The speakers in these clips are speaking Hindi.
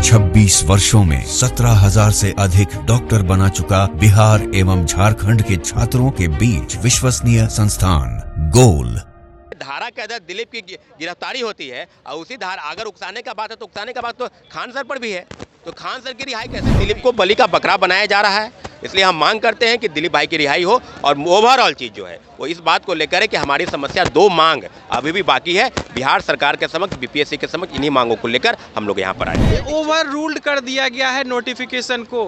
26 वर्षों में 17,000 से अधिक डॉक्टर बना चुका बिहार एवं झारखंड के छात्रों के बीच विश्वसनीय संस्थान गोल। धारा के तहत दिलीप की गिरफ्तारी होती है और उसी धारा अगर उकसाने का बात है तो उकसाने का बात तो खान सर पर भी है, तो खान सर की रिहाई कैसे? दिलीप को बलि का बकरा बनाया जा रहा है, इसलिए हम मांग करते हैं कि दिलीप भाई की रिहाई हो। और ओवरऑल चीज़ जो है वो इस बात को लेकर है कि हमारी समस्या दो मांग अभी भी बाकी है बिहार सरकार के समक्ष, बीपीएससी के समक्ष। इन्हीं मांगों को लेकर हम लोग यहाँ पर आए हैं। ओवर रूल्ड कर दिया गया है नोटिफिकेशन को,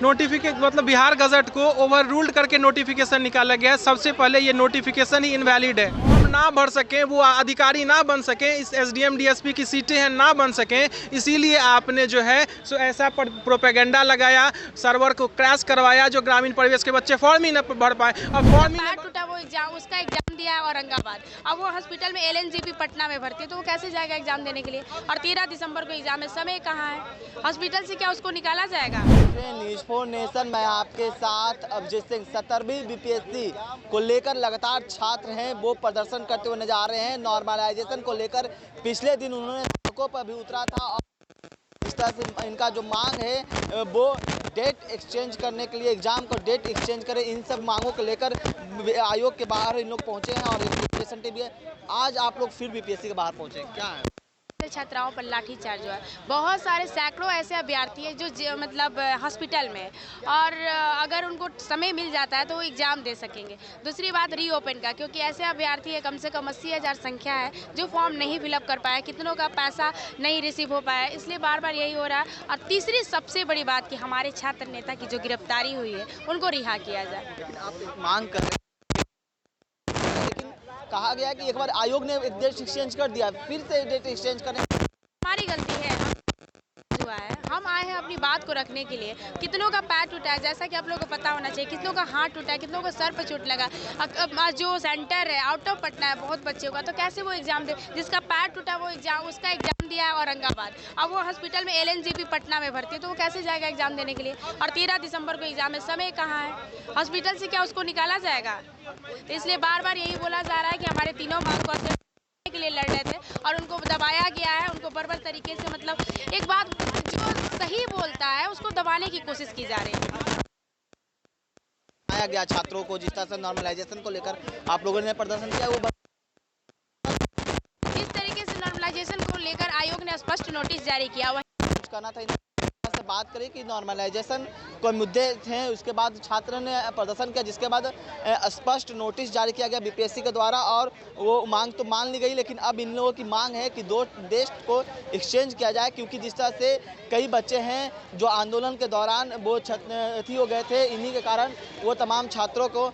मतलब बिहार गजट को ओवर रूल्ड करके नोटिफिकेशन निकाला गया है। सबसे पहले ये नोटिफिकेशन ही इनवैलिड है। हम ना भर सकें, वो अधिकारी ना बन सकें, इस एसडीएम डीएसपी की सीटें हैं ना बन सकें, इसीलिए आपने जो है सो ऐसा प्रोपेगेंडा लगाया, सर्वर को क्रैश करवाया, जो ग्रामीण परिवेश के बच्चे फॉर्म ही न भर पाए। अब फॉर्म ही टूटा वो एग्जाम, उसका एग्जाम दिया है औरंगाबाद। अब वो हॉस्पिटल में एलएनजीपी पटना में भर्ती है, तो वो कैसे जाएगा एग्जाम देने के लिए? और 13 दिसंबर को एग्जाम है, समय कहाँ है? हॉस्पिटल से क्या उसको निकाला जाएगा? न्यूज़ 4 नेशन में आपके साथ अभिजीत सिंह। 17वीं बीपीएससी को लेकर लगातार छात्र हैं वो प्रदर्शन करते हुए नजर आ रहे हैं। नॉर्मलाइजेशन को लेकर पिछले दिन उन्होंने सड़कों पर भी उतरा था और इस तरह से इनका जो मांग है वो डेट एक्सचेंज करने के लिए, एग्जाम को डेट एक्सचेंज करें, इन सब मांगों को लेकर आयोग के बाहर इन लोग पहुंचे हैं। और रिप्रेजेंटेटिव भी है। आज आप लोग फिर बीपीएससी के बाहर पहुंचे, क्या है? छात्राओं पर लाठीचार्ज हुआ है। बहुत सारे सैकड़ों ऐसे अभ्यर्थी हैं जो मतलब हॉस्पिटल में, और अगर उनको समय मिल जाता है तो वो एग्ज़ाम दे सकेंगे। दूसरी बात रीओपन का, क्योंकि ऐसे अभ्यर्थी है कम से कम 80,000 संख्या है जो फॉर्म नहीं फिलअप कर पाया, कितनों का पैसा नहीं रिसीव हो पाया, इसलिए बार बार यही हो रहा है। और तीसरी सबसे बड़ी बात कि हमारे छात्र नेता की जो गिरफ्तारी हुई है उनको रिहा किया जाए। आप मांग कर रहे हैं, कहा गया कि एक बार आयोग ने एक डेट एक्सचेंज कर दिया, फिर से डेट एक्सचेंज करें। हमारी गलती है, हुआ है। हम आए हैं अपनी बात को रखने के लिए। कितनों का पैर टूटा है, जैसा कि आप लोगों को पता होना चाहिए, कितनों का हाथ टूटा है, कितनों को सर पर चोट लगा। जो सेंटर है आउट ऑफ पटना है बहुत बच्चों का, तो कैसे वो एग्जाम दे? जिसका पैर टूटा वो एग्जाम, उसका एग्जाम दिया है औरंगाबाद। अब वो हॉस्पिटल में एलएनजीपी पटना में भर्ती है, तो वो कैसे जाएगा एग्जाम देने के लिए? और 13 दिसंबर को एग्जाम है, समय कहाँ है? हॉस्पिटल से क्या उसको निकाला जाएगा? तो इसलिए बार बार यही बोला जा रहा है कि हमारे तीनों मांग को के लिए लड़ रहे थे और उनको दबाया गया है, उनको बर्बर तरीके से, मतलब एक बात जो सही बोलता है उसको दबाने की कोशिश की जा रही है। आया गया छात्रों को, जिस तरह से नॉर्मलाइजेशन को लेकर आप लोगों ने प्रदर्शन किया, वो इस तरीके से नॉर्मलाइजेशन को लेकर आयोग ने स्पष्ट नोटिस जारी किया। कुछ करना था, से बात करें कि नॉर्मलाइजेशन कोई मुद्दे थे, उसके बाद छात्र ने प्रदर्शन किया, जिसके बाद स्पष्ट नोटिस जारी किया गया बीपीएससी के द्वारा और वो मांग तो मान ली गई। लेकिन अब इन लोगों की मांग है कि दो देश को एक्सचेंज किया जाए, क्योंकि जिस तरह से कई बच्चे हैं जो आंदोलन के दौरान वो क्षति हो गए थे, इन्हीं के कारण वो तमाम छात्रों को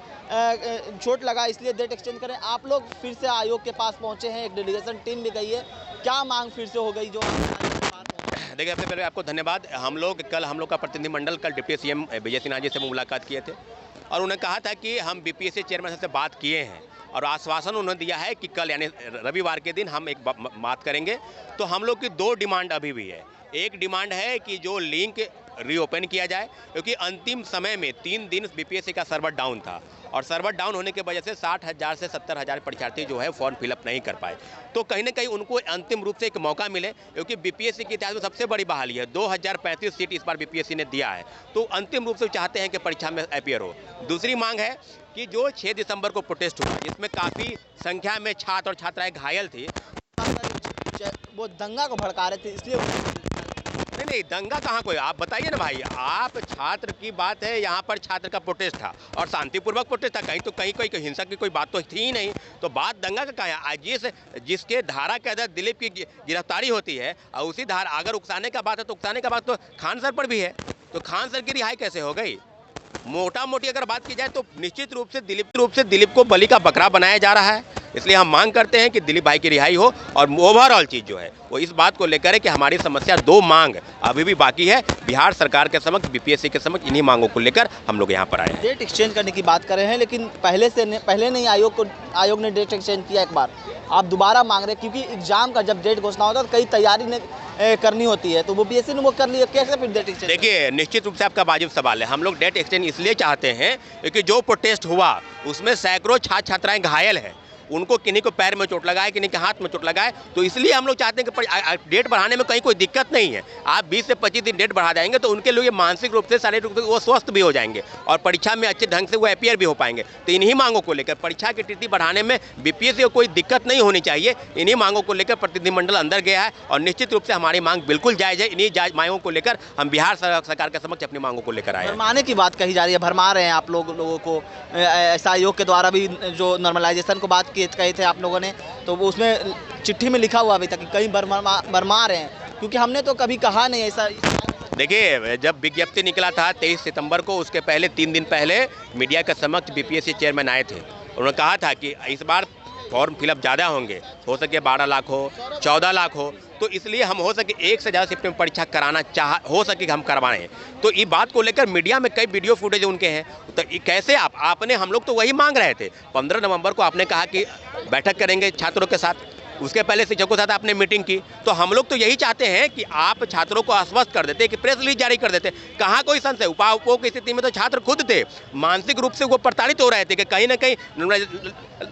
चोट लगा, इसलिए डेट एक्सचेंज करें। आप लोग फिर से आयोग के पास पहुंचे हैं, एक डेलीगेशन टीम भी गई है, क्या मांग फिर से हो गई? जो देखिए, सबसे पहले आपको धन्यवाद। हम लोग का प्रतिनिधिमंडल कल डिप्टी सीएम विजय सिन्हा जी से मुलाकात किए थे और उन्होंने कहा था कि हम बीपीएससी चेयरमैन से बात किए हैं और आश्वासन उन्होंने दिया है कि कल यानी रविवार के दिन हम एक बात करेंगे। तो हम लोग की दो डिमांड अभी भी है। एक डिमांड है कि जो लिंक रीओपन किया जाए, क्योंकि अंतिम समय में 3 दिन बीपीएससी का सर्वर डाउन था और सर्वर डाउन होने की वजह से 60,000 से 70,000 परीक्षार्थी जो है फॉर्म फिलअप नहीं कर पाए। तो कहीं ना कहीं उनको अंतिम रूप से एक मौका मिले, क्योंकि बीपीएससी के इतिहास में सबसे बड़ी बहाली है। 2035 सीट इस बार बीपीएससी ने दिया है, तो अंतिम रूप से चाहते हैं कि परीक्षा में अपीयर हो। दूसरी मांग है कि जो 6 दिसंबर को प्रोटेस्ट हुआ, जिसमें काफ़ी संख्या में छात्र और छात्राएँ घायल थी, वो दंगा को भड़का रहे थे, इसलिए नहीं दंगा कहाँ कोई, आप बताइए ना भाई। आप छात्र की बात है, यहाँ पर छात्र का प्रोटेस्ट था और शांतिपूर्वक प्रोटेस्ट था, कहीं तो कहीं कोई हिंसा की कोई बात तो थी ही नहीं, तो बात दंगा का कहाँ है? जिसके धारा के तहत दिलीप की गिरफ्तारी होती है और उसी धारा अगर उकसाने का बात है तो उकसाने का बात तो खान सर पर भी है, तो खान सर की रिहाई कैसे हो गई? मोटा मोटी अगर बात की जाए तो निश्चित रूप से दिलीप को बलि का बकरा बनाया जा रहा है, इसलिए हम मांग करते हैं कि दिलीप भाई की रिहाई हो। और ओवरऑल चीज़ जो है वो इस बात को लेकर है कि हमारी समस्या दो मांग अभी भी बाकी है बिहार सरकार के समक्ष, बीपीएससी के समक्ष। इन्हीं मांगों को लेकर हम लोग यहाँ पर आए हैं। डेट एक्सचेंज करने की बात कर रहे हैं, लेकिन पहले नहीं आयोग ने डेट एक्सचेंज किया एक बार, आप दोबारा मांग रहे हैं, क्योंकि एग्जाम का जब डेट घोषणा होता है तो कई तैयारी करनी होती है, तो वो बीपीएससी ने वो कर लिया, कैसे फिर डेट एक्सचेंज? देखिए, निश्चित रूप से आपका वाजिब सवाल है। हम लोग डेट एक्सचेंज इसलिए चाहते हैं क्योंकि जो प्रोटेस्ट हुआ उसमें सैकड़ों छात्र छात्राएं घायल हैं, उनको किन्हीं को पैर में चोट लगाए, किन्हीं के हाथ में चोट लगाए। तो इसलिए हम लोग चाहते हैं कि डेट बढ़ाने में कहीं कोई दिक्कत नहीं है। आप 20 से 25 दिन डेट बढ़ा देंगे तो उनके लिए मानसिक रूप से, शारीरिक रूप से वो स्वस्थ भी हो जाएंगे और परीक्षा में अच्छे ढंग से वो अपीयर भी हो पाएंगे। तो इन्हीं मांगों को लेकर परीक्षा की तिथि बढ़ाने में बीपीएससी को कोई दिक्कत नहीं होनी चाहिए। इन्हीं मांगों को लेकर प्रतिनिधिमंडल अंदर गया है और निश्चित रूप से हमारी मांग बिल्कुल जायज है। इन्हीं जायज मांगों को लेकर हम बिहार सरकार के समक्ष अपनी मांगों को लेकर आए हैं। भरमाने की बात कही जा रही है, भरमा रहे हैं आप लोगों को। ऐसा आयोग के द्वारा भी जो नॉर्मलाइजेशन को बात कही थे आप लोगों ने, तो वो उसमें चिट्ठी में लिखा हुआ अभी तक कि कहीं भरमा रहे हैं, क्योंकि हमने तो कभी कहा नहीं ऐसा। देखिए, जब विज्ञप्ति निकला था 23 सितंबर को, उसके पहले 3 दिन पहले मीडिया के समक्ष बीपीएससी चेयरमैन आए थे। उन्होंने कहा था कि इस बार फॉर्म फिलअप ज़्यादा होंगे, हो सके 12 लाख हो, 14 लाख हो, तो इसलिए हम हो सके एक से ज़्यादा शिफ्ट में परीक्षा कराना हो सके हम करवाएं। तो ये बात को लेकर मीडिया में कई वीडियो फुटेज उनके हैं। तो कैसे आपने, हम लोग तो वही मांग रहे थे। 15 नवंबर को आपने कहा कि बैठक करेंगे छात्रों के साथ, उसके पहले शिक्षकों के साथ आपने मीटिंग की। तो हम लोग तो यही चाहते हैं कि आप छात्रों को आश्वस्त कर देते, कि प्रेस रिलीज जारी कर देते। कहाँ कोई संशय, उपायुक्तों की स्थिति में तो छात्र खुद थे, मानसिक रूप से वो प्रताड़ित हो रहे थे कि कहीं ना कहीं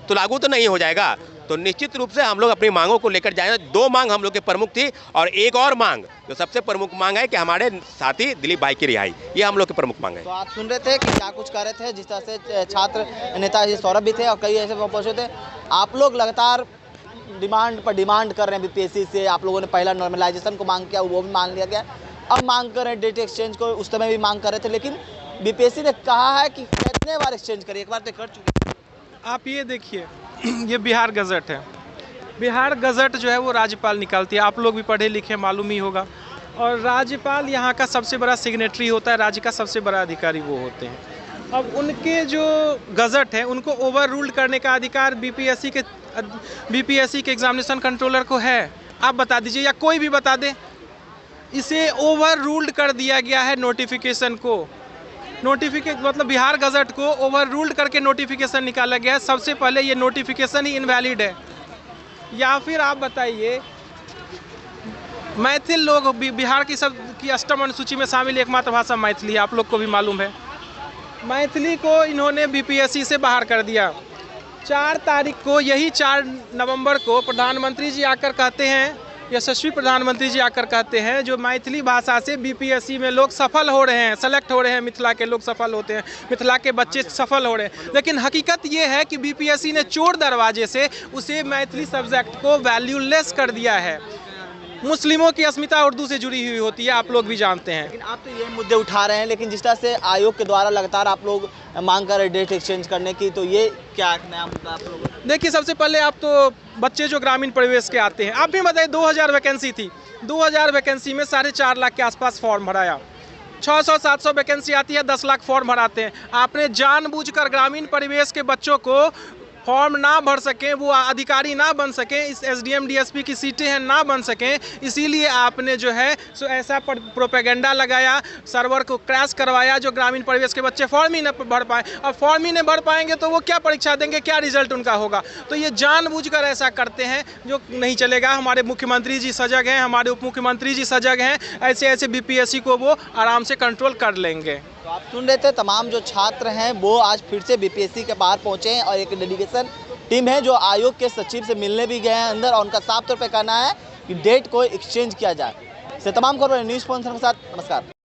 तो लागू तो नहीं हो जाएगा। तो निश्चित रूप से हम लोग अपनी मांगों को लेकर जाएंगे। 2 मांग हम लोग के प्रमुख थी और एक और मांग जो सबसे प्रमुख मांग है कि हमारे साथी दिलीप भाई की रिहाई, ये हम लोग के प्रमुख मांग है। तो आप सुन रहे थे कि क्या कुछ कर रहे थे, जिस तरह से छात्र नेता सौरभ भी थे और कई ऐसे पहुंचे थे। आप लोग लगातार डिमांड पर डिमांड कर रहे हैं बीपीएससी से। आप लोगों ने पहला नॉर्मलाइजेशन को मांग किया, वो भी मान लिया गया। अब मांग कर रहे हैं डेट एक्सचेंज को, उस समय भी मांग कर रहे थे, लेकिन बीपीएससी ने कहा है कि कितने बार एक्सचेंज करिए, एक बार तो कर चुके। आप ये देखिए, ये बिहार गजट है। बिहार गजट जो है वो राज्यपाल निकालती है। आप लोग भी पढ़े लिखे, मालूम ही होगा। और राज्यपाल यहाँ का सबसे बड़ा सिग्नेटरी होता है, राज्य का सबसे बड़ा अधिकारी वो होते हैं। अब उनके जो गजट है उनको ओवर रूल्ड करने का अधिकार बीपीएससी के एग्जामिनेशन कंट्रोलर को है। आप बता दीजिए या कोई भी बता दे, इसे ओवर रूल्ड कर दिया गया है नोटिफिकेशन को। मतलब बिहार गजट को ओवर रूल्ड करके नोटिफिकेशन निकाला गया है। सबसे पहले ये नोटिफिकेशन ही इनवैलिड है। या फिर आप बताइए, मैथिल लोग बिहार की अष्टम अनुसूची में शामिल एकमात्र भाषा मैथिली है, आप लोग को भी मालूम है। मैथिली को इन्होंने बीपीएससी से बाहर कर दिया। 4 तारीख को, यही 4 नवंबर को प्रधानमंत्री जी आकर कहते हैं, यशस्वी प्रधानमंत्री जी आकर कहते हैं जो मैथिली भाषा से बीपीएससी में लोग सफल हो रहे हैं, सेलेक्ट हो रहे हैं, मिथिला के लोग सफल होते हैं, मिथिला के बच्चे सफल हो रहे हैं। लेकिन हकीकत ये है कि बीपीएससी ने चोर दरवाजे से उसे मैथिली सब्जेक्ट को वैल्यूलेस कर दिया है। मुस्लिमों की अस्मिता उर्दू से जुड़ी हुई होती है, आप लोग भी जानते हैं। लेकिन आप तो ये मुद्दे उठा रहे हैं, लेकिन जिस तरह से आयोग के द्वारा लगातार आप लोग मांग कर रहे हैं डेट एक्सचेंज करने की, तो ये क्या नया मुद्दा आप लोग? देखिए, सबसे पहले आप तो बच्चे जो ग्रामीण परिवेश के आते हैं, आप भी बताइए 2000 वैकेंसी थी, 2000 वैकेंसी में 4.5 लाख के आसपास फॉर्म भराया। 600-700 वैकेंसी आती है, 10 लाख फॉर्म भराते हैं। आपने जानबूझकर ग्रामीण परिवेश के बच्चों को फॉर्म ना भर सकें, वो अधिकारी ना बन सकें, इस एसडीएम डीएसपी की सीटें हैं ना बन सकें, इसीलिए आपने जो है सो ऐसा प्रोपेगेंडा लगाया, सर्वर को क्रैश करवाया, जो ग्रामीण परिवेश के बच्चे फॉर्म ही न भर पाए। अब फॉर्म ही नहीं भर पाएंगे तो वो क्या परीक्षा देंगे, क्या रिजल्ट उनका होगा? तो ये जानबूझकर ऐसा करते हैं, जो नहीं चलेगा। हमारे मुख्यमंत्री जी सजग हैं, हमारे उप मुख्यमंत्री जी सजग हैं, ऐसे बीपीएससी को वो आराम से कंट्रोल कर लेंगे। तो आप सुन रहे थे, तमाम जो छात्र हैं वो आज फिर से बीपीएससी के बाहर पहुंचे हैं और एक डेलीगेशन टीम है जो आयोग के सचिव से मिलने भी गए हैं अंदर, और उनका साफ तौर पे कहना है कि डेट को एक्सचेंज किया जाए। से तमाम खबरें न्यूज़ स्पॉन्सर के साथ, नमस्कार।